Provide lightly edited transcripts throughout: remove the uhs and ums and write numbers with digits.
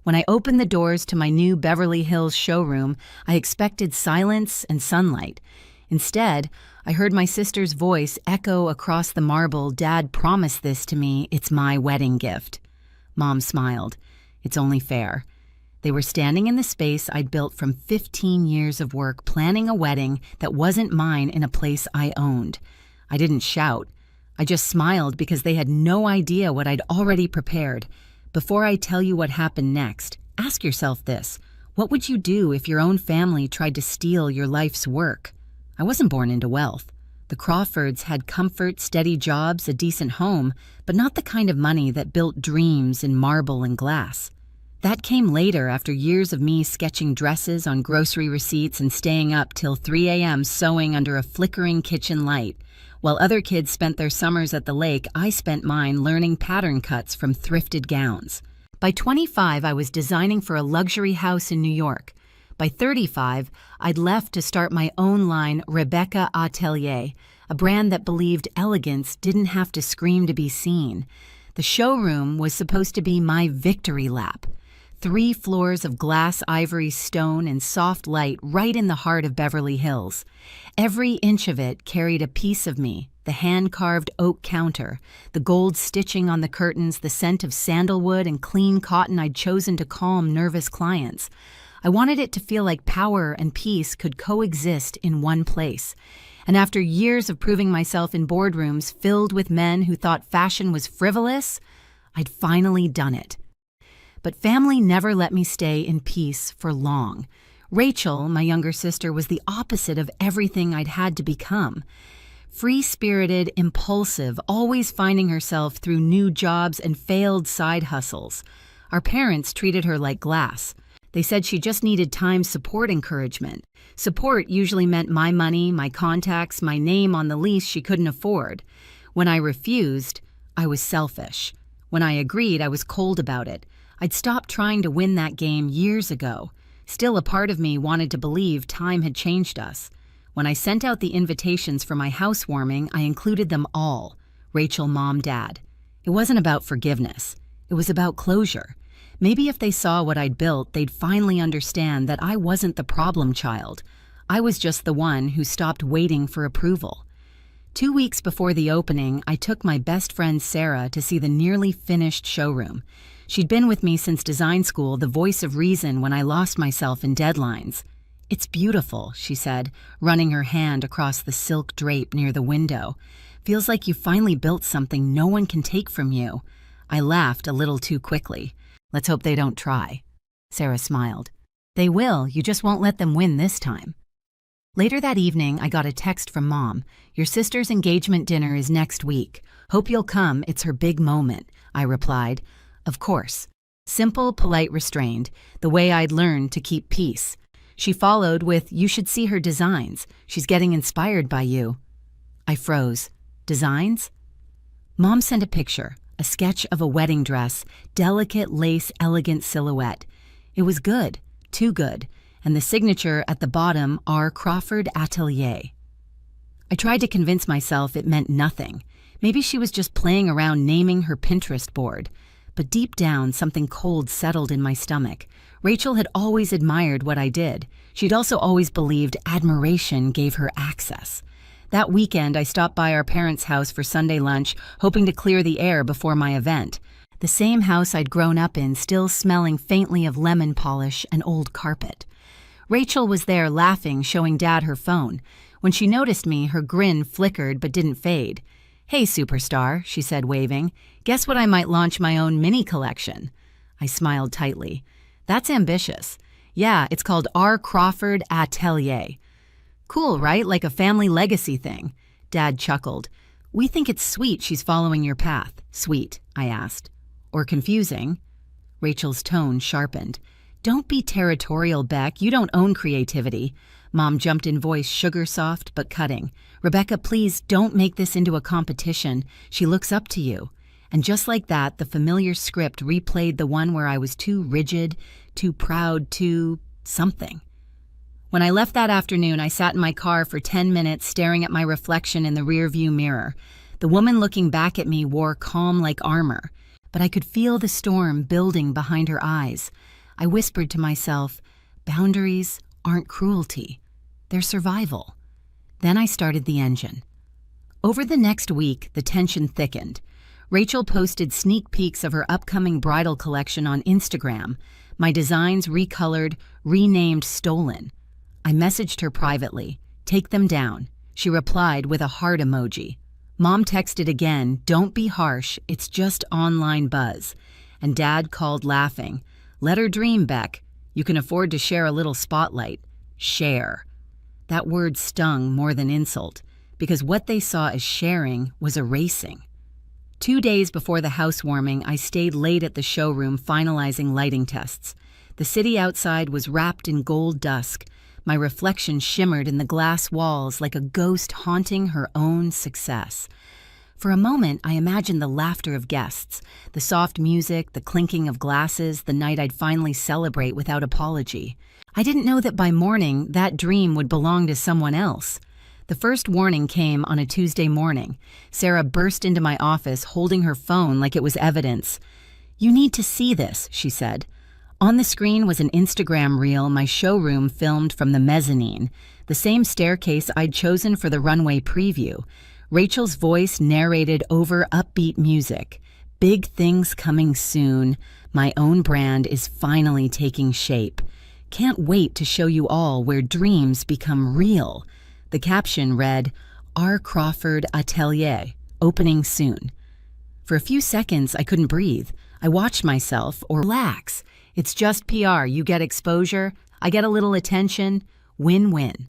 When I opened the doors to my new Beverly Hills showroom, I expected silence and sunlight. Instead, I heard my sister's voice echo across the marble, "Dad promised this to me, it's my wedding gift." Mom smiled. It's only fair. They were standing in the space I'd built from 15 years of work planning a wedding that wasn't mine in a place I owned. I didn't shout. I just smiled because they had no idea what I'd already prepared. Before I tell you what happened next, ask yourself this. What would you do if your own family tried to steal your life's work? I wasn't born into wealth. The Crawfords had comfort, steady jobs, a decent home, but not the kind of money that built dreams in marble and glass. That came later after years of me sketching dresses on grocery receipts and staying up till 3 a.m. sewing under a flickering kitchen light. While other kids spent their summers at the lake, I spent mine learning pattern cuts from thrifted gowns. By 25, I was designing for a luxury house in New York. By 35, I'd left to start my own line, Rebecca Atelier, a brand that believed elegance didn't have to scream to be seen. The showroom was supposed to be my victory lap. 3 floors of glass, ivory, stone, and soft light right in the heart of Beverly Hills. Every inch of it carried a piece of me, the hand-carved oak counter, the gold stitching on the curtains, the scent of sandalwood and clean cotton I'd chosen to calm nervous clients. I wanted it to feel like power and peace could coexist in one place. And after years of proving myself in boardrooms filled with men who thought fashion was frivolous, I'd finally done it. But family never let me stay in peace for long. Rachel, my younger sister, was the opposite of everything I'd had to become. Free-spirited, impulsive, always finding herself through new jobs and failed side hustles. Our parents treated her like glass. They said she just needed time, support, encouragement. Support usually meant my money, my contacts, my name on the lease she couldn't afford. When I refused, I was selfish. When I agreed, I was cold about it. I'd stopped trying to win that game years ago. Still, a part of me wanted to believe time had changed us. When I sent out the invitations for my housewarming, I included them all. Rachel, Mom, Dad. It wasn't about forgiveness. It was about closure. Maybe if they saw what I'd built, they'd finally understand that I wasn't the problem child. I was just the one who stopped waiting for approval. 2 weeks before the opening, I took my best friend Sarah to see the nearly finished showroom. She'd been with me since design school, the voice of reason when I lost myself in deadlines. "It's beautiful," she said, running her hand across the silk drape near the window. "Feels like you finally built something no one can take from you." I laughed a little too quickly. "Let's hope they don't try." Sarah smiled. "They will, you just won't let them win this time." Later that evening, I got a text from Mom. "Your sister's engagement dinner is next week. Hope you'll come, it's her big moment," I replied. Of course. Simple, polite, restrained, the way I'd learned to keep peace. She followed with, "You should see her designs. She's getting inspired by you." I froze. Designs? Mom sent a picture, a sketch of a wedding dress, delicate lace, elegant silhouette. It was good, too good, and the signature at the bottom, R. Crawford Atelier. I tried to convince myself it meant nothing. Maybe she was just playing around naming her Pinterest board. But deep down, something cold settled in my stomach. Rachel had always admired what I did. She'd also always believed admiration gave her access. That weekend, I stopped by our parents' house for Sunday lunch, hoping to clear the air before my event. The same house I'd grown up in, still smelling faintly of lemon polish and old carpet. Rachel was there laughing, showing Dad her phone. When she noticed me, her grin flickered but didn't fade. "Hey, superstar," she said, waving. "Guess what, I might launch my own mini collection." I smiled tightly. "That's ambitious." "Yeah, it's called R. Crawford Atelier." "Cool, right? Like a family legacy thing." Dad chuckled. "We think it's sweet she's following your path." "Sweet?" I asked. "Or confusing?" Rachel's tone sharpened. "Don't be territorial, Beck. You don't own creativity." Mom jumped in, voice sugar soft but cutting. "Rebecca, please don't make this into a competition. She looks up to you." And just like that, the familiar script replayed the one where I was too rigid, too proud, too something. When I left that afternoon, I sat in my car for 10 minutes staring at my reflection in the rearview mirror. The woman looking back at me wore calm like armor, but I could feel the storm building behind her eyes. I whispered to myself, boundaries aren't cruelty, they're survival. Then I started the engine. Over the next week, the tension thickened. Rachel posted sneak peeks of her upcoming bridal collection on Instagram, my designs recolored, renamed Stolen. I messaged her privately, "Take them down." She replied with a heart emoji. Mom texted again, "Don't be harsh, it's just online buzz." And Dad called laughing, "Let her dream, Beck. You can afford to share a little spotlight." Share. That word stung more than insult, because what they saw as sharing was erasing. 2 days before the housewarming, I stayed late at the showroom finalizing lighting tests. The city outside was wrapped in gold dusk. My reflection shimmered in the glass walls like a ghost haunting her own success. For a moment, I imagined the laughter of guests, the soft music, the clinking of glasses, the night I'd finally celebrate without apology. I didn't know that by morning, that dream would belong to someone else. The first warning came on a Tuesday morning. Sarah burst into my office holding her phone like it was evidence. "You need to see this," she said. On the screen was an Instagram reel my showroom filmed from the mezzanine, the same staircase I'd chosen for the runway preview. Rachel's voice narrated over upbeat music. "Big things coming soon. My own brand is finally taking shape. Can't wait to show you all where dreams become real." The caption read, "R. Crawford Atelier, opening soon." For a few seconds, I couldn't breathe. I watched myself, or relax. It's just PR. You get exposure, I get a little attention. Win-win.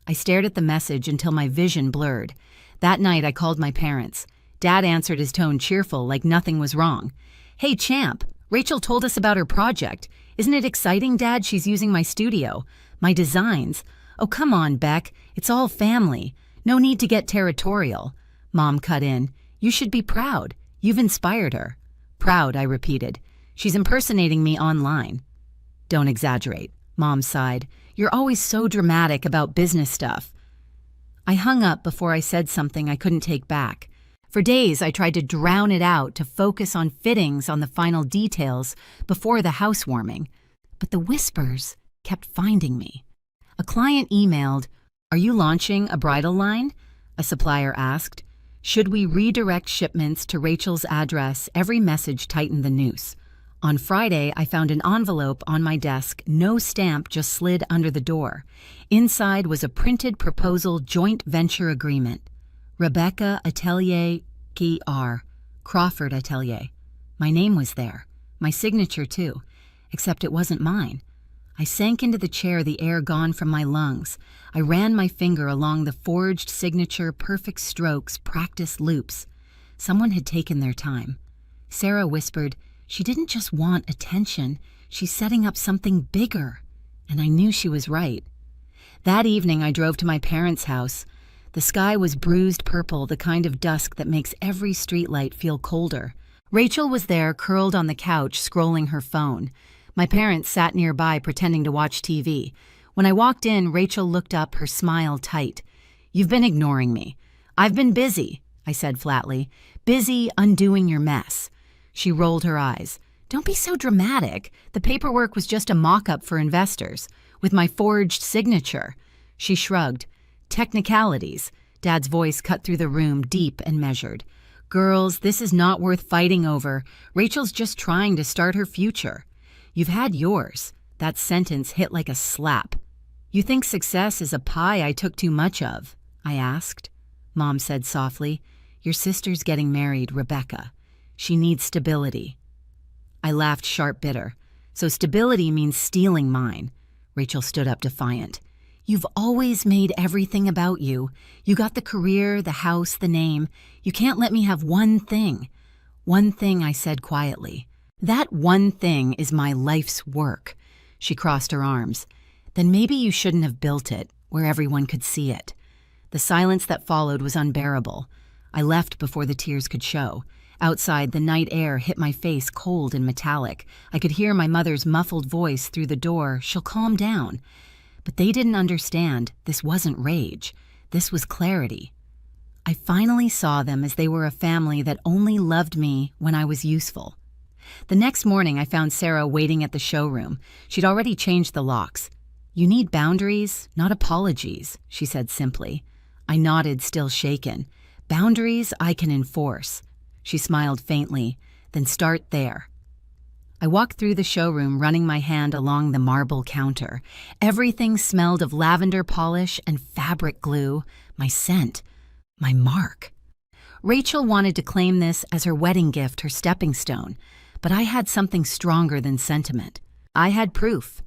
I stared at the message until my vision blurred. That night, I called my parents. Dad answered, his tone cheerful, like nothing was wrong. "Hey, champ, Rachel told us about her project. Isn't it exciting, Dad? She's using my studio, my designs." "Oh, come on, Beck. It's all family. No need to get territorial." Mom cut in. "You should be proud. You've inspired her." "Proud," I repeated. "She's impersonating me online." "Don't exaggerate," Mom sighed. "You're always so dramatic about business stuff." I hung up before I said something I couldn't take back. For days, I tried to drown it out to focus on fittings on the final details before the housewarming. But the whispers kept finding me. A client emailed, "Are you launching a bridal line?" A supplier asked. Should we redirect shipments to Rachel's address? Every message tightened the noose. On Friday, I found an envelope on my desk, no stamp just slid under the door. Inside was a printed proposal joint venture agreement. Rebecca Atelier K.R. Crawford Atelier. My name was there. My signature, too. Except it wasn't mine. I sank into the chair, the air gone from my lungs. I ran my finger along the forged signature, perfect strokes, practiced loops. Someone had taken their time. Sarah whispered, "She didn't just want attention. She's setting up something bigger." And I knew she was right. That evening, I drove to my parents' house. The sky was bruised purple, the kind of dusk that makes every streetlight feel colder. Rachel was there, curled on the couch, scrolling her phone. My parents sat nearby, pretending to watch TV. When I walked in, Rachel looked up, her smile tight. "You've been ignoring me." "I've been busy," I said flatly. "Busy undoing your mess." She rolled her eyes. "Don't be so dramatic. The paperwork was just a mock-up for investors, with my forged signature." She shrugged. "Technicalities." Dad's voice cut through the room, deep and measured. "Girls, this is not worth fighting over. Rachel's just trying to start her future. You've had yours." That sentence hit like a slap. "You think success is a pie I took too much of?" I asked. Mom said softly, "Your sister's getting married, Rebecca. She needs stability." I laughed sharp bitter. "So stability means stealing mine." Rachel stood up defiant. "You've always made everything about you. You got the career, the house, the name. You can't let me have one thing." "One thing," I said quietly. "That one thing is my life's work." She crossed her arms. "Then maybe you shouldn't have built it where everyone could see it." The silence that followed was unbearable. I left before the tears could show. Outside, the night air hit my face cold and metallic. I could hear my mother's muffled voice through the door, "She'll calm down." But they didn't understand. This wasn't rage. This was clarity. I finally saw them as they were a family that only loved me when I was useful. The next morning, I found Sarah waiting at the showroom. She'd already changed the locks. "You need boundaries, not apologies," she said simply. I nodded, still shaken. "Boundaries I can enforce." She smiled faintly. "Then start there." I walked through the showroom, running my hand along the marble counter. Everything smelled of lavender polish and fabric glue, my scent, my mark. Rachel wanted to claim this as her wedding gift, her stepping stone, but I had something stronger than sentiment. I had proof,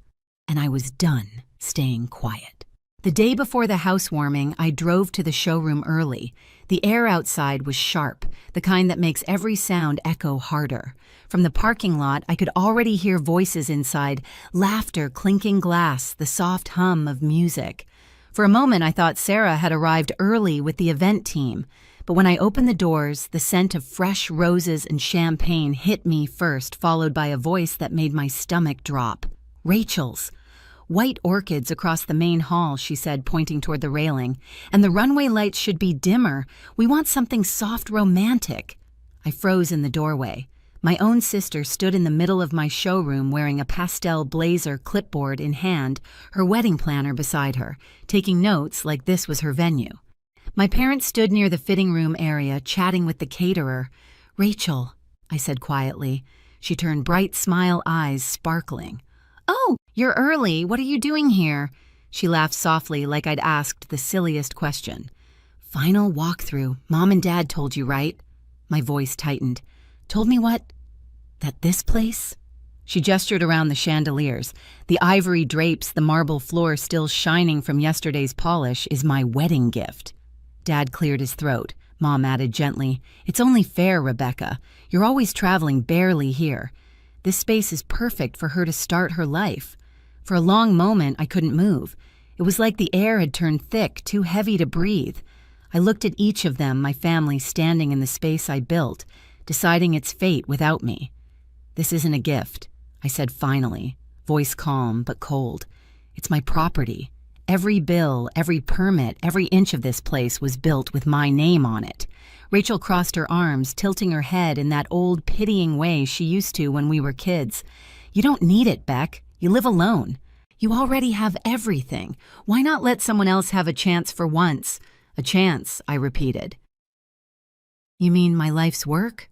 and I was done staying quiet. The day before the housewarming, I drove to the showroom early. The air outside was sharp, the kind that makes every sound echo harder. From the parking lot, I could already hear voices inside, laughter, clinking glass, the soft hum of music. For a moment, I thought Sarah had arrived early with the event team. But when I opened the doors, the scent of fresh roses and champagne hit me first, followed by a voice that made my stomach drop. Rachel's. "White orchids across the main hall," she said, pointing toward the railing. "And the runway lights should be dimmer. We want something soft, romantic." I froze in the doorway. My own sister stood in the middle of my showroom wearing a pastel blazer, clipboard in hand, her wedding planner beside her, taking notes like this was her venue. My parents stood near the fitting room area, chatting with the caterer. "Rachel," I said quietly. She turned bright smile eyes sparkling. "Oh, you're early. What are you doing here?" She laughed softly like I'd asked the silliest question. "Final walkthrough. Mom and Dad told you, right?" My voice tightened. "Told me what? That this place?" She gestured around the chandeliers. "The ivory drapes, the marble floor still shining from yesterday's polish, is my wedding gift." Dad cleared his throat. Mom added gently, "It's only fair, Rebecca. You're always traveling, barely here. This space is perfect for her to start her life." For a long moment, I couldn't move. It was like the air had turned thick, too heavy to breathe. I looked at each of them, my family standing in the space I built, deciding its fate without me. "This isn't a gift," I said finally, voice calm but cold. "It's my property. Every bill, every permit, every inch of this place was built with my name on it." Rachel crossed her arms, tilting her head in that old pitying way she used to when we were kids. "You don't need it, Beck. You live alone. You already have everything. Why not let someone else have a chance for once?" "A chance," I repeated. "You mean my life's work?"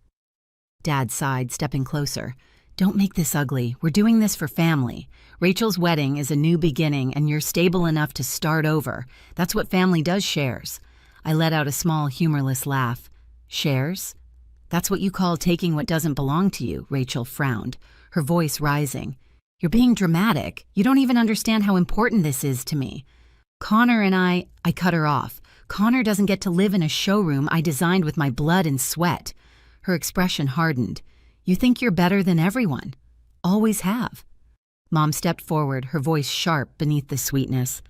Dad sighed, stepping closer. "Don't make this ugly. We're doing this for family. Rachel's wedding is a new beginning, and you're stable enough to start over. That's what family does, shares." I let out a small, humorless laugh. "Shares? That's what you call taking what doesn't belong to you," Rachel frowned, her voice rising. "You're being dramatic. You don't even understand how important this is to me. Connor and I cut her off. "Connor doesn't get to live in a showroom I designed with my blood and sweat." Her expression hardened. "You think you're better than everyone. Always have." Mom stepped forward, her voice sharp beneath the sweetness.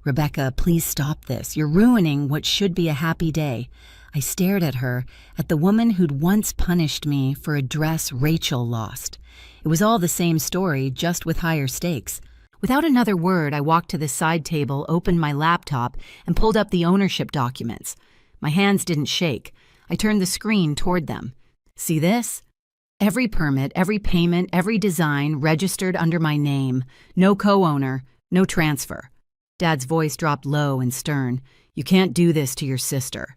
"Rebecca, please stop this. You're ruining what should be a happy day." I stared at her, at the woman who'd once punished me for a dress Rachel lost. It was all the same story, just with higher stakes. Without another word, I walked to the side table, opened my laptop, and pulled up the ownership documents. My hands didn't shake. I turned the screen toward them. "See this? Every permit, every payment, every design registered under my name. No co-owner, no transfer." Dad's voice dropped low and stern. "You can't do this to your sister."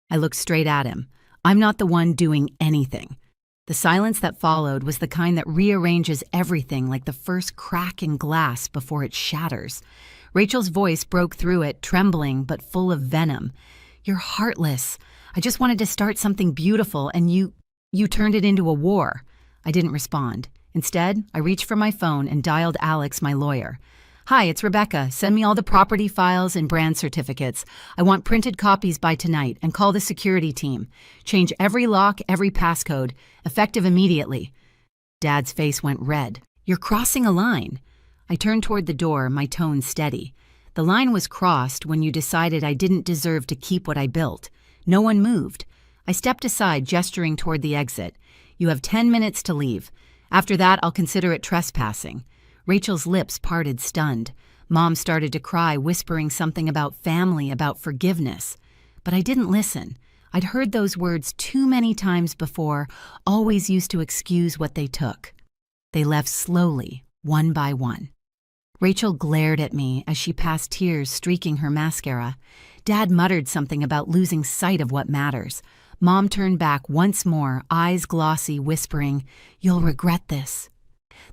I looked straight at him. "I'm not the one doing anything." The silence that followed was the kind that rearranges everything like the first crack in glass before it shatters. Rachel's voice broke through it, trembling but full of venom. "You're heartless. I just wanted to start something beautiful, and you turned it into a war." I didn't respond. Instead, I reached for my phone and dialed Alex, my lawyer. "Hi, it's Rebecca. Send me all the property files and brand certificates. I want printed copies by tonight, and call the security team. Change every lock, every passcode. Effective immediately." Dad's face went red. "You're crossing a line." I turned toward the door, my tone steady. "The line was crossed when you decided I didn't deserve to keep what I built. No one moved." I stepped aside, gesturing toward the exit. "You have 10 minutes to leave. After that, I'll consider it trespassing." Rachel's lips parted, stunned. Mom started to cry, whispering something about family, about forgiveness. But I didn't listen. I'd heard those words too many times before, always used to excuse what they took. They left slowly, one by one. Rachel glared at me as she passed tears streaking her mascara. Dad muttered something about losing sight of what matters. Mom turned back once more, eyes glossy, whispering, "You'll regret this."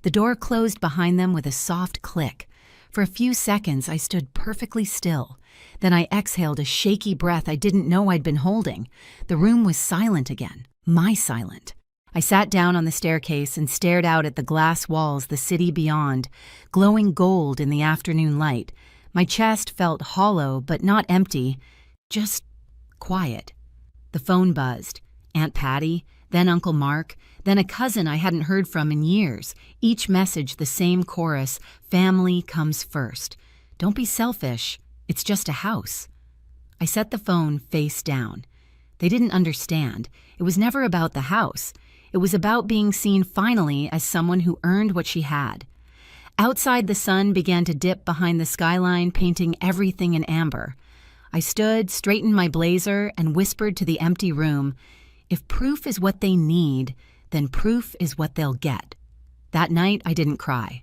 The door closed behind them with a soft click. For a few seconds, I stood perfectly still. Then I exhaled a shaky breath I didn't know I'd been holding. The room was silent again, my silent. I sat down on the staircase and stared out at the glass walls, the city beyond, glowing gold in the afternoon light. My chest felt hollow but not empty, just quiet. The phone buzzed. Aunt Patty, then Uncle Mark, then a cousin I hadn't heard from in years. Each message the same chorus, family comes first. Don't be selfish, it's just a house. I set the phone face down. They didn't understand. It was never about the house. It was about being seen finally as someone who earned what she had. Outside, the sun began to dip behind the skyline, painting everything in amber. I stood, straightened my blazer, and whispered to the empty room, "If proof is what they need, then proof is what they'll get." That night, I didn't cry.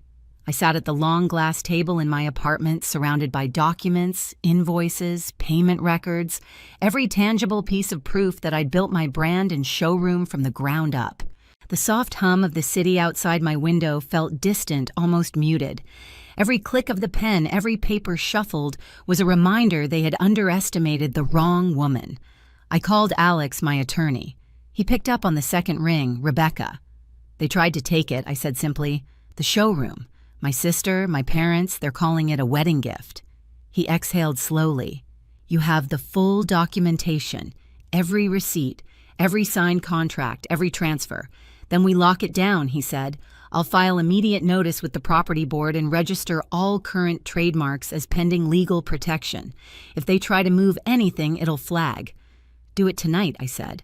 I sat at the long glass table in my apartment, surrounded by documents, invoices, payment records, every tangible piece of proof that I'd built my brand and showroom from the ground up. The soft hum of the city outside my window felt distant, almost muted. Every click of the pen, every paper shuffled, was a reminder they had underestimated the wrong woman. I called Alex, my attorney. He picked up on the second ring, Rebecca. "They tried to take it," I said simply. "The showroom. My sister, my parents, they're calling it a wedding gift." He exhaled slowly. "You have the full documentation, every receipt, every signed contract, every transfer. Then we lock it down," he said. "I'll file immediate notice with the property board and register all current trademarks as pending legal protection. If they try to move anything, it'll flag." "Do it tonight," I said.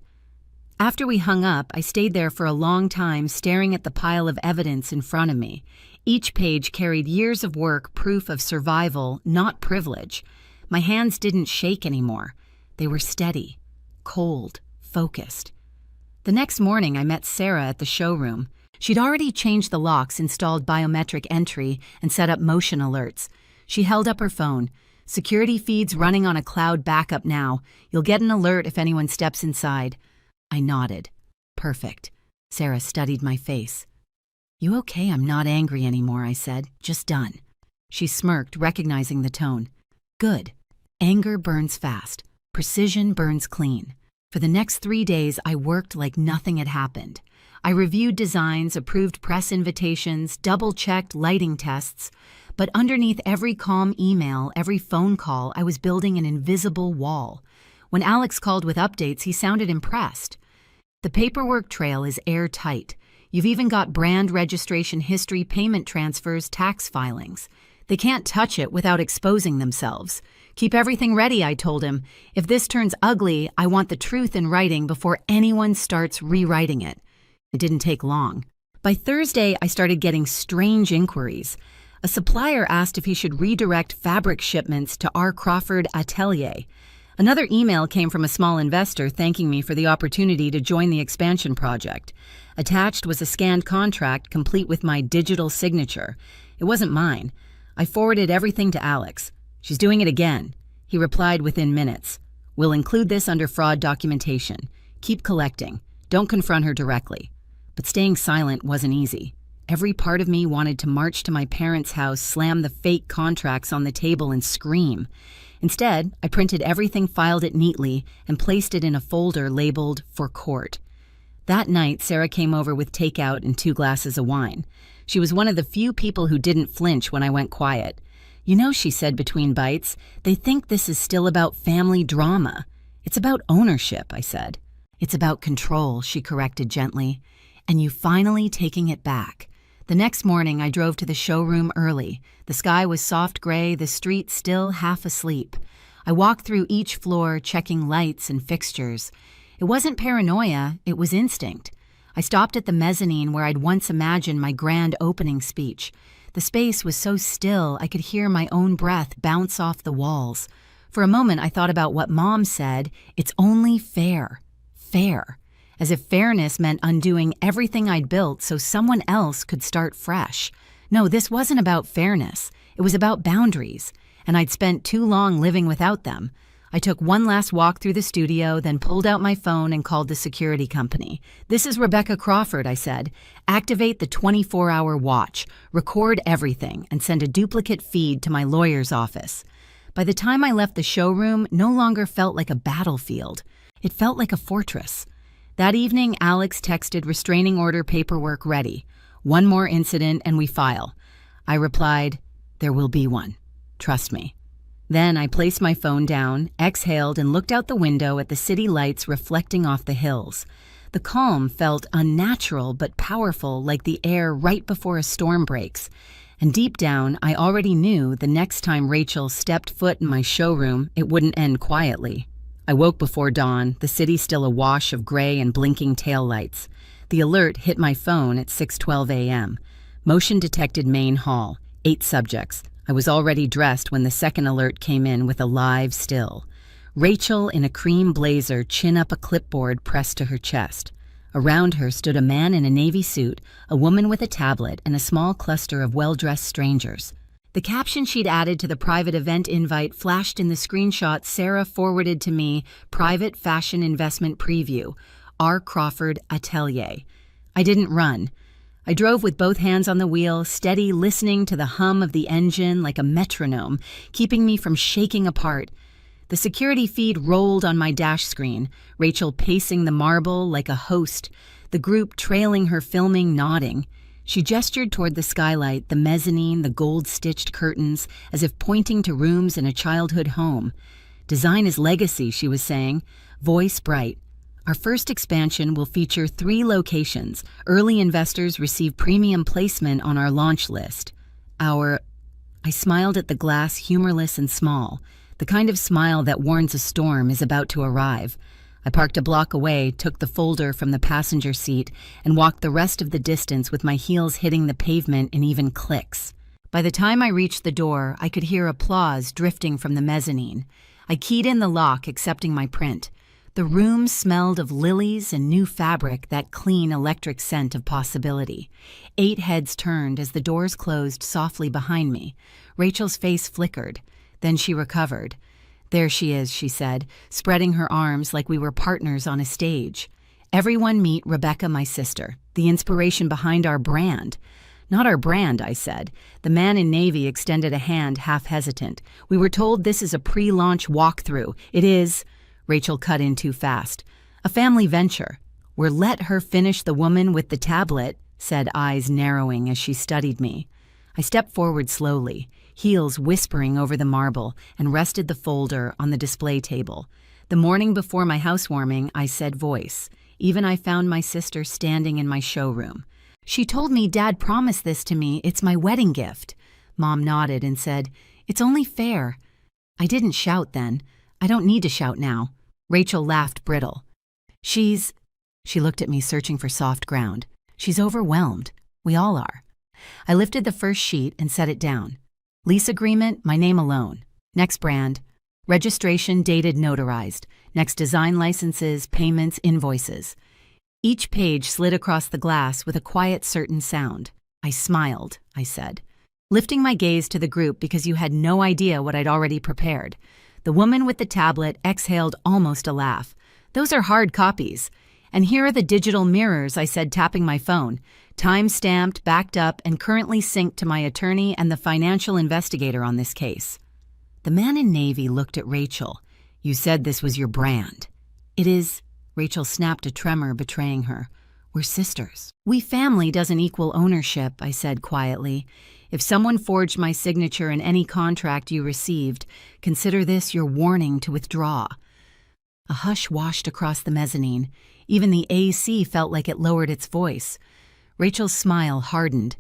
After we hung up, I stayed there for a long time staring at the pile of evidence in front of me. Each page carried years of work, proof of survival, not privilege. My hands didn't shake anymore. They were steady, cold, focused. The next morning, I met Sarah at the showroom. She'd already changed the locks, installed biometric entry, and set up motion alerts. She held up her phone. "Security feeds running on a cloud backup now. You'll get an alert if anyone steps inside." I nodded. "Perfect." Sarah studied my face. "You okay? I'm not angry anymore," I said. "Just done." She smirked, recognizing the tone. "Good. Anger burns fast. Precision burns clean." For the next 3 days, I worked like nothing had happened. I reviewed designs, approved press invitations, double-checked lighting tests. But underneath every calm email, every phone call, I was building an invisible wall. When Alex called with updates, he sounded impressed. "The paperwork trail is airtight. You've even got brand registration history, payment transfers, tax filings. They can't touch it without exposing themselves. Keep everything ready," I told him. "If this turns ugly, I want the truth in writing before anyone starts rewriting it." It didn't take long. By Thursday, I started getting strange inquiries. A supplier asked if he should redirect fabric shipments to R. Crawford Atelier. Another email came from a small investor thanking me for the opportunity to join the expansion project. Attached was a scanned contract complete with my digital signature. It wasn't mine. I forwarded everything to Alex. "She's doing it again." He replied within minutes. "We'll include this under fraud documentation. Keep collecting. Don't confront her directly." But staying silent wasn't easy. Every part of me wanted to march to my parents' house, slam the fake contracts on the table, and scream. Instead, I printed everything, filed it neatly, and placed it in a folder labeled "For Court." That night, Sarah came over with takeout and 2 glasses of wine. She was one of the few people who didn't flinch when I went quiet. "You know," she said between bites, "they think this is still about family drama." "It's about ownership," I said. "It's about control," she corrected gently. "And you finally taking it back." The next morning, I drove to the showroom early. The sky was soft gray, the street still half asleep. I walked through each floor, checking lights and fixtures. It wasn't paranoia, it was instinct. I stopped at the mezzanine where I'd once imagined my grand opening speech. The space was so still I could hear my own breath bounce off the walls. For a moment, I thought about what Mom said, "It's only fair." Fair. As if fairness meant undoing everything I'd built so someone else could start fresh. No, this wasn't about fairness. It was about boundaries, and I'd spent too long living without them. I took one last walk through the studio, then pulled out my phone and called the security company. "This is Rebecca Crawford," I said. "Activate the 24-hour watch, record everything, and send a duplicate feed to my lawyer's office." By the time I left the showroom, no longer felt like a battlefield. It felt like a fortress. That evening, Alex texted restraining order paperwork ready. "One more incident and we file." I replied, "There will be one. Trust me." Then I placed my phone down, exhaled, and looked out the window at the city lights reflecting off the hills. The calm felt unnatural but powerful, like the air right before a storm breaks. And deep down, I already knew the next time Rachel stepped foot in my showroom, it wouldn't end quietly. I woke before dawn, the city still awash of gray and blinking taillights. The alert hit my phone at 6:12 a.m. Motion detected main hall, 8 subjects. I was already dressed when the second alert came in with a live still. Rachel in a cream blazer, chin up, a clipboard pressed to her chest. Around her stood a man in a navy suit, a woman with a tablet, and a small cluster of well-dressed strangers. The caption she'd added to the private event invite flashed in the screenshot Sarah forwarded to me: "Private Fashion Investment Preview, R. Crawford Atelier." I didn't run. I drove with both hands on the wheel, steady, listening to the hum of the engine like a metronome, keeping me from shaking apart. The security feed rolled on my dash screen, Rachel pacing the marble like a host, the group trailing her filming, nodding. She gestured toward the skylight, the mezzanine, the gold-stitched curtains, as if pointing to rooms in a childhood home. "Design is legacy," she was saying, voice bright. "Our first expansion will feature 3 locations. Early investors receive premium placement on our launch list. I smiled at the glass, humorless and small, the kind of smile that warns a storm is about to arrive. I parked a block away, took the folder from the passenger seat, and walked the rest of the distance with my heels hitting the pavement in even clicks. By the time I reached the door, I could hear applause drifting from the mezzanine. I keyed in the lock, accepting my print. The room smelled of lilies and new fabric, that clean electric scent of possibility. 8 heads turned as the doors closed softly behind me. Rachel's face flickered. Then she recovered. "There she is," she said, spreading her arms like we were partners on a stage. "Everyone meet Rebecca, my sister, the inspiration behind our brand." "Not our brand," I said. The man in navy extended a hand, half hesitant. "We were told this is a pre-launch walkthrough. It is—" Rachel cut in too fast. "A family venture." "We're let her finish," the woman with the tablet said, eyes narrowing as she studied me. I stepped forward slowly, heels whispering over the marble, and rested the folder on the display table. The morning before my housewarming, I said voice. Even I found my sister standing in my showroom. "She told me Dad promised this to me. It's my wedding gift." Mom nodded and said, "It's only fair." I didn't shout then. I don't need to shout now. Rachel laughed brittle. She looked at me, searching for soft ground. "She's overwhelmed. We all are." I lifted the first sheet and set it down. Lease agreement, my name alone. Next brand. Registration, dated, notarized. Next design licenses, payments, invoices. Each page slid across the glass with a quiet, certain sound. "I smiled," I said, lifting my gaze to the group because you had no idea what I'd already prepared. The woman with the tablet exhaled almost a laugh. "Those are hard copies. And here are the digital mirrors," I said, tapping my phone. "Time-stamped, backed up, and currently synced to my attorney and the financial investigator on this case." The man in navy looked at Rachel. "You said this was your brand." "It is." Rachel snapped, a tremor betraying her. "We're sisters." "We family doesn't equal ownership," I said quietly. "If someone forged my signature in any contract you received, consider this your warning to withdraw." A hush washed across the mezzanine. Even the AC felt like it lowered its voice. Rachel's smile hardened.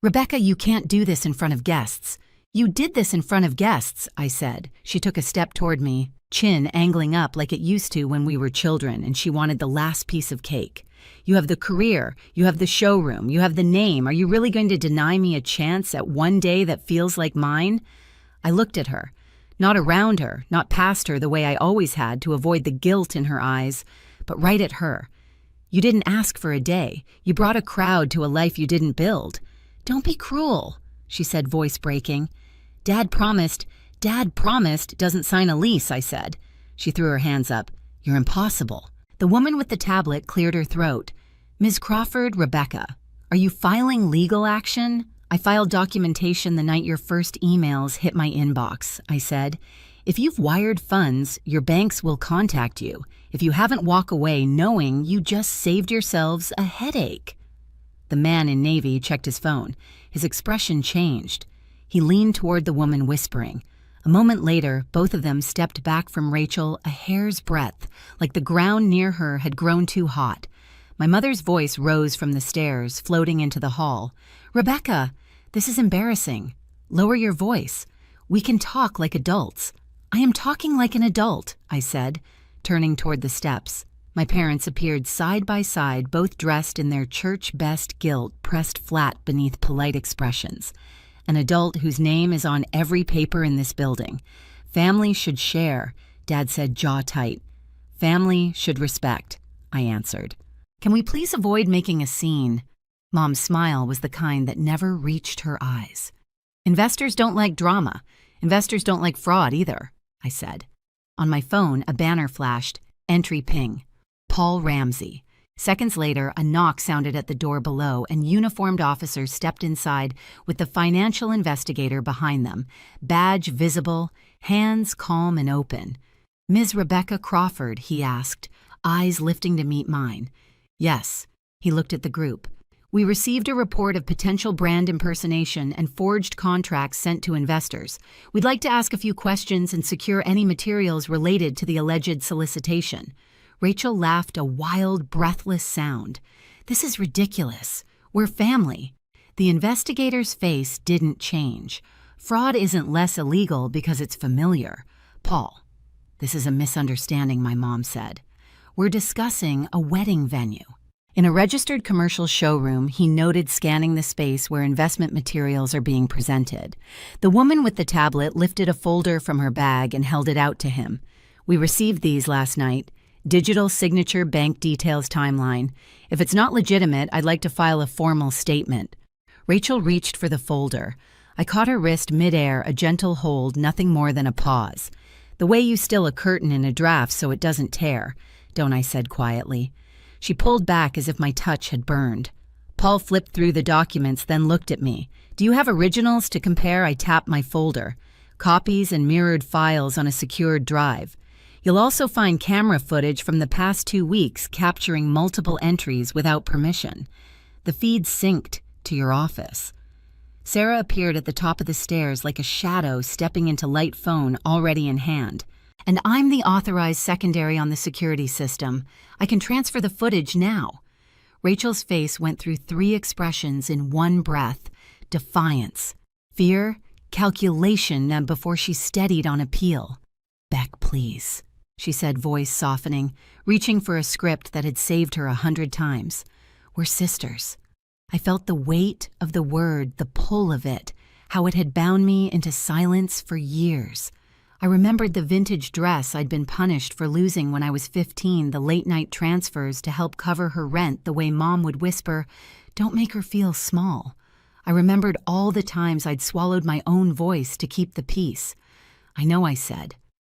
"Rebecca, you can't do this in front of guests." "You did this in front of guests," I said. She took a step toward me, chin angling up like it used to when we were children, and she wanted the last piece of cake. "You have the career, you have the showroom, you have the name. Are you really going to deny me a chance at one day that feels like mine?" I looked at her. Not around her, not past her the way I always had to avoid the guilt in her eyes, but right at her. You didn't ask for a day. You brought a crowd to a life you didn't build. Don't be cruel, she said, voice breaking. Dad promised doesn't sign a lease, I said. She threw her hands up. You're impossible. The woman with the tablet cleared her throat. Ms. Crawford, Rebecca, are you filing legal action? I filed documentation the night your first emails hit my inbox, I said. If you've wired funds, your banks will contact you. If you haven't, walk away knowing you just saved yourselves a headache. The man in navy checked his phone. His expression changed. He leaned toward the woman, whispering. A moment later, both of them stepped back from Rachel a hair's breadth, like the ground near her had grown too hot. My mother's voice rose from the stairs, floating into the hall. Rebecca, this is embarrassing. Lower your voice. We can talk like adults. I am talking like an adult, I said, turning toward the steps. My parents appeared side by side, both dressed in their church-best gilt pressed flat beneath polite expressions. An adult whose name is on every paper in this building. Family should share, Dad said, jaw tight. Family should respect, I answered. Can we please avoid making a scene? Mom's smile was the kind that never reached her eyes. Investors don't like drama. Investors don't like fraud either, I said. On my phone, a banner flashed. Entry ping. Paul Ramsey. Seconds later, a knock sounded at the door below, and uniformed officers stepped inside with the financial investigator behind them, badge visible, hands calm and open. Ms. Rebecca Crawford, he asked, eyes lifting to meet mine. Yes, he looked at the group. We received a report of potential brand impersonation and forged contracts sent to investors. We'd like to ask a few questions and secure any materials related to the alleged solicitation. Rachel laughed a wild, breathless sound. This is ridiculous. We're family. The investigator's face didn't change. Fraud isn't less illegal because it's familiar. Paul, this is a misunderstanding, my mom said. We're discussing a wedding venue. In a registered commercial showroom, he noted, scanning the space where investment materials are being presented. The woman with the tablet lifted a folder from her bag and held it out to him. We received these last night. Digital signature bank details timeline. If it's not legitimate, I'd like to file a formal statement. Rachel reached for the folder. I caught her wrist midair, a gentle hold, nothing more than a pause. The way you still a curtain in a draft so it doesn't tear, don't I said quietly. She pulled back as if my touch had burned. Paul flipped through the documents, then looked at me. Do you have originals to compare? I tapped my folder. Copies and mirrored files on a secured drive. You'll also find camera footage from the past 2 weeks capturing multiple entries without permission. The feed synced to your office. Sarah appeared at the top of the stairs like a shadow stepping into light phone already in hand. And I'm the authorized secondary on the security system. I can transfer the footage now. Rachel's face went through 3 expressions in one breath. Defiance, fear, calculation, and before she steadied on appeal. Beck, please, she said, voice softening, reaching for a script that had saved her 100 times. We're sisters. I felt the weight of the word, the pull of it, how it had bound me into silence for years. I remembered the vintage dress I'd been punished for losing when I was 15, the late-night transfers to help cover her rent, the way Mom would whisper, "Don't make her feel small." I remembered all the times I'd swallowed my own voice to keep the peace. I know, I said.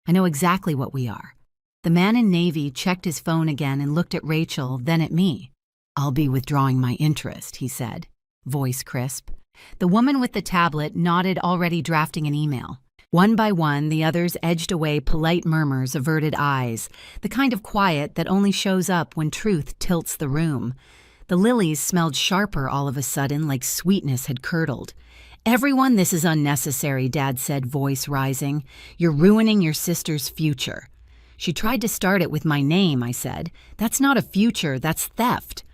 I know exactly what we are. The man in navy checked his phone again and looked at Rachel, then at me. I'll be withdrawing my interest, he said, voice crisp. The woman with the tablet nodded, already drafting an email. One by one, the others edged away, polite murmurs, averted eyes, the kind of quiet that only shows up when truth tilts the room. The lilies smelled sharper all of a sudden, like sweetness had curdled. Everyone, this is unnecessary, Dad said, voice rising. You're ruining your sister's future. She tried to start it with my name, I said. That's not a future, that's theft.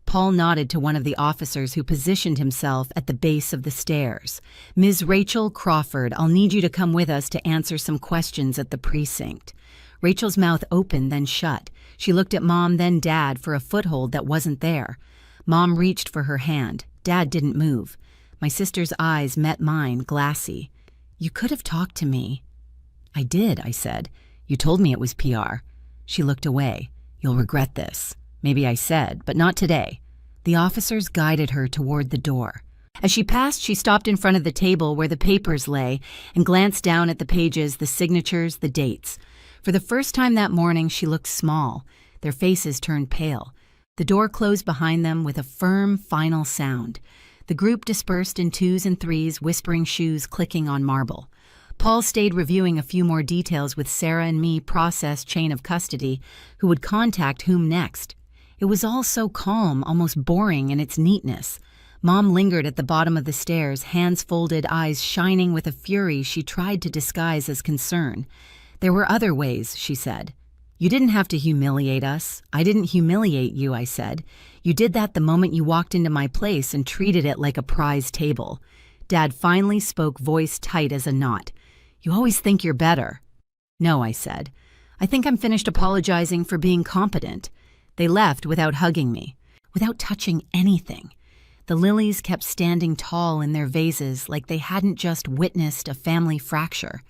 Paul nodded to one of the officers who positioned himself at the base of the stairs. Ms. Rachel Crawford, I'll need you to come with us to answer some questions at the precinct. Rachel's mouth opened, then shut. She looked at Mom, then Dad, for a foothold that wasn't there. Mom reached for her hand. Dad didn't move. My sister's eyes met mine, glassy. You could have talked to me. I did, I said. You told me it was PR. She looked away. You'll regret this. Maybe I said, but not today. The officers guided her toward the door. As she passed, she stopped in front of the table where the papers lay and glanced down at the pages, the signatures, the dates. For the first time that morning, she looked small. Their faces turned pale. The door closed behind them with a firm, final sound. The group dispersed in twos and threes, whispering shoes clicking on marble. Paul stayed reviewing a few more details with Sarah and me process chain of custody, who would contact whom next. It was all so calm, almost boring in its neatness. Mom lingered at the bottom of the stairs, hands folded, eyes shining with a fury she tried to disguise as concern. There were other ways, she said. You didn't have to humiliate us. I didn't humiliate you, I said. You did that the moment you walked into my place and treated it like a prize table. Dad finally spoke, voice tight as a knot. You always think you're better. No, I said. I think I'm finished apologizing for being competent. They left without hugging me, without touching anything. The lilies kept standing tall in their vases like they hadn't just witnessed a family fracture.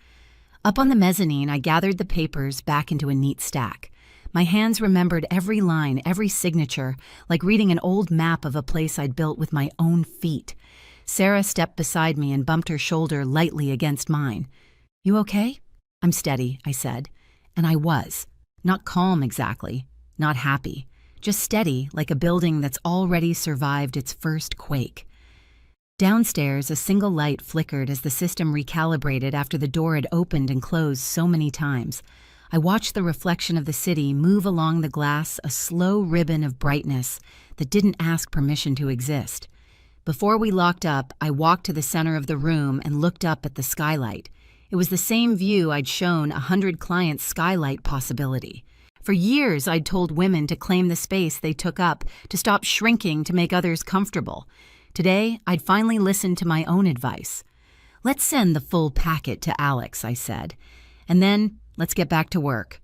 Up on the mezzanine, I gathered the papers back into a neat stack. My hands remembered every line, every signature, like reading an old map of a place I'd built with my own feet. Sarah stepped beside me and bumped her shoulder lightly against mine. You okay? I'm steady, I said. And I was. Not calm exactly, not happy. Just steady, like a building that's already survived its first quake. Downstairs, a single light flickered as the system recalibrated after the door had opened and closed so many times. I watched the reflection of the city move along the glass, a slow ribbon of brightness that didn't ask permission to exist. Before we locked up, I walked to the center of the room and looked up at the skylight. It was the same view I'd shown 100 clients' skylight possibility. For years, I'd told women to claim the space they took up, to stop shrinking to make others comfortable. Today, I'd finally listened to my own advice. Let's send the full packet to Alex, I said. And then, let's get back to work.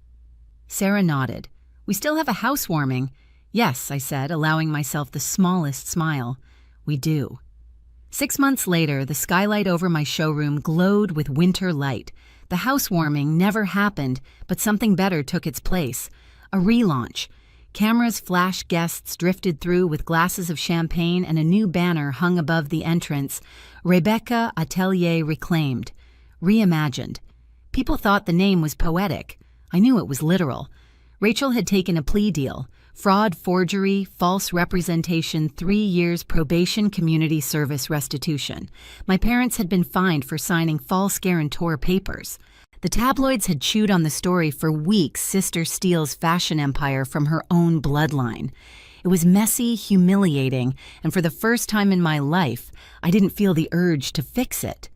Sarah nodded. We still have a housewarming. Yes, I said, allowing myself the smallest smile. We do. 6 months later, the skylight over my showroom glowed with winter light. The housewarming never happened, but something better took its place. A relaunch. Cameras flashed, guests drifted through with glasses of champagne, and a new banner hung above the entrance. Rebecca Atelier Reclaimed. Reimagined. People thought the name was poetic. I knew it was literal. Rachel had taken a plea deal. Fraud, forgery, false representation, 3 years probation, community service restitution. My parents had been fined for signing false guarantor papers. The tabloids had chewed on the story for weeks. Sister steals fashion empire from her own bloodline. It was messy, humiliating, and for the first time in my life, I didn't feel the urge to fix it.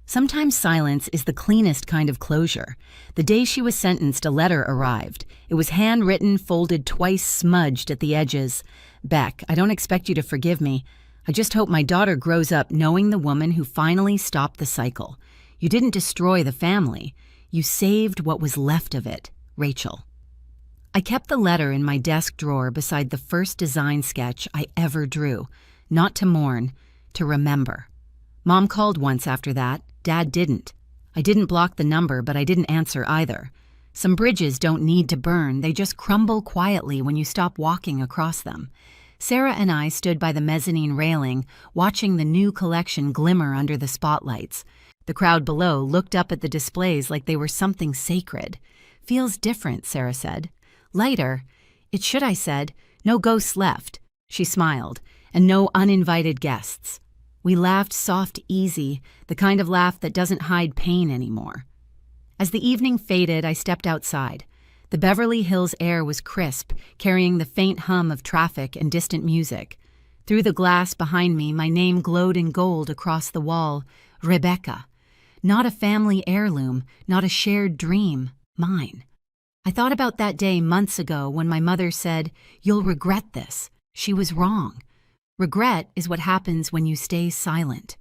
Sometimes silence is the cleanest kind of closure. The day she was sentenced, a letter arrived. It was handwritten, folded twice, smudged at the edges. Beck, I don't expect you to forgive me. I just hope my daughter grows up knowing the woman who finally stopped the cycle. You didn't destroy the family. You saved what was left of it. Rachel. I kept the letter in my desk drawer beside the first design sketch I ever drew. Not to mourn, to remember. Mom called once after that. Dad didn't. I didn't block the number, but I didn't answer either. Some bridges don't need to burn. They just crumble quietly when you stop walking across them. Sarah and I stood by the mezzanine railing, watching the new collection glimmer under the spotlights. The crowd below looked up at the displays like they were something sacred. Feels different, Sarah said. Lighter. It should, I said. No ghosts left. She smiled. And no uninvited guests. We laughed soft, easy, the kind of laugh that doesn't hide pain anymore. As the evening faded, I stepped outside. The Beverly Hills air was crisp, carrying the faint hum of traffic and distant music. Through the glass behind me, my name glowed in gold across the wall. Rebecca. Not a family heirloom, not a shared dream, mine. I thought about that day months ago when my mother said, "You'll regret this." She was wrong. Regret is what happens when you stay silent.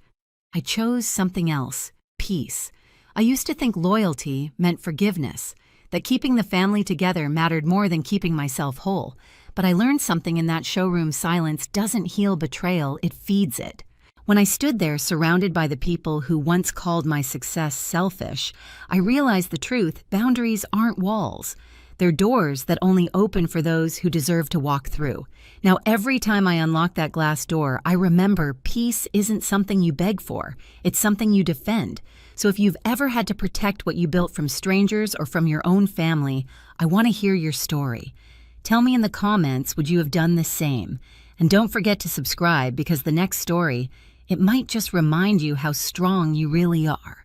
I chose something else, peace. I used to think loyalty meant forgiveness, that keeping the family together mattered more than keeping myself whole. But I learned something in that showroom: silence doesn't heal betrayal, it feeds it. When I stood there surrounded by the people who once called my success selfish, I realized the truth: boundaries aren't walls. They're doors that only open for those who deserve to walk through. Now, every time I unlock that glass door, I remember peace isn't something you beg for. It's something you defend. So if you've ever had to protect what you built from strangers or from your own family, I want to hear your story. Tell me in the comments, would you have done the same? And don't forget to subscribe, because the next story, it might just remind you how strong you really are.